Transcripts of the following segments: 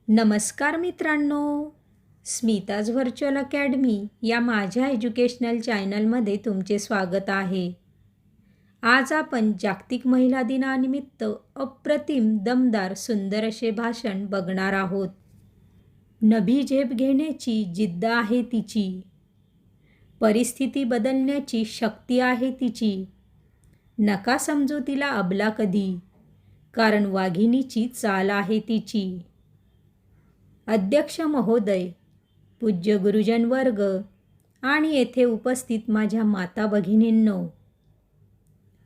नमस्कार मित्रांनो, Smita's virtual academy या माझ्या एज्युकेशनल चॅनलमध्ये तुमचे स्वागत आहे. आज आपण जागतिक महिला दिनानिमित्त अप्रतिम दमदार सुंदर असे भाषण बघणार आहोत. नभी झेप घेण्याची जिद्द आहे तिची, परिस्थिती बदलण्याची शक्ती आहे तिची. नका समजू तिला अबला कधी, कारण वाघिणीची चाल आहे तिची. अध्यक्ष महोदय, पूज्य गुरुजन वर्ग आणि येथे उपस्थित माझ्या माता भगिनींनो,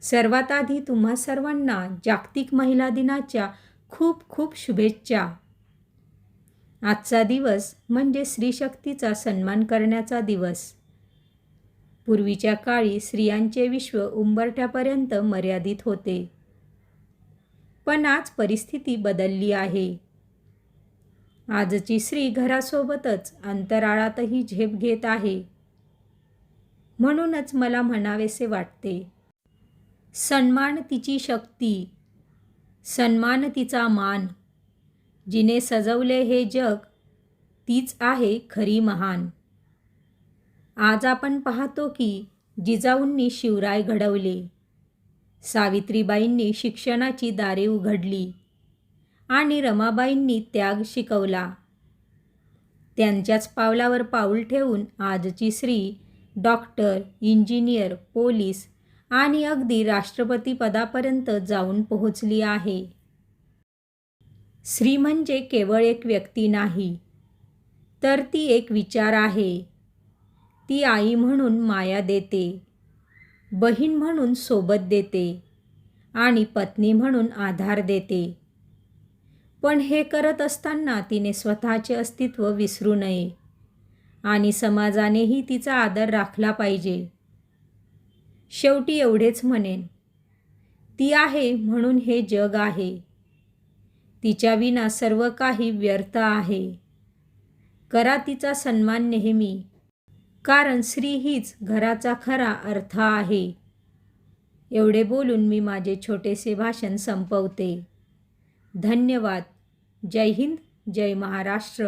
सर्वात आधी तुम्हा सर्वांना जागतिक महिला दिनाच्या खूप खूप शुभेच्छा. आजचा दिवस म्हणजे स्त्रीशक्तीचा सन्मान करण्याचा दिवस. पूर्वीच्या काळी स्त्रियांचे विश्व उंबरठ्यापर्यंत मर्यादित होते, पण आज परिस्थिती बदलली आहे. आजची स्त्री घरासोबतच अंतराळातही झेप घेत आहे. म्हणूनच मला म्हणावेसे वाटते, सन्मान तिची शक्ती, सन्मान तिचा मान. जिने सजवले हे जग, तीच आहे खरी महान. आज आपण पाहतो की जिजाऊंनी शिवराय घडवले, सावित्रीबाईंनी शिक्षणाची दारे उघडली आणि रमाबाईंनी त्याग शिकवला. त्यांच्याच पावलावर पाऊल ठेवून आजची स्त्री डॉक्टर, इंजिनियर, पोलीस आणि अगदी राष्ट्रपती पदापर्यंत जाऊन पोहोचली आहे. स्त्री म्हणजे केवळ एक व्यक्ती नाही, तर ती एक विचार आहे. ती आई म्हणून माया देते, बहीण म्हणून सोबत देते आणि पत्नी म्हणून आधार देते. पण हे करत असताना तिने स्वतःचे अस्तित्व विसरू नये आणि समाजानेही तिचा आदर राखला पाहिजे. शेवटी एवढेच म्हणेन, ती आहे म्हणून हे जग आहे. तिच्या विना सर्व काही व्यर्थ आहे. करा तिचा सन्मान नेहमी, कारण स्त्री हीच घराचा खरा अर्थ आहे. एवढे बोलून मी माझे छोटेसे भाषण संपवते. धन्यवाद. जय हिंद, जय महाराष्ट्र.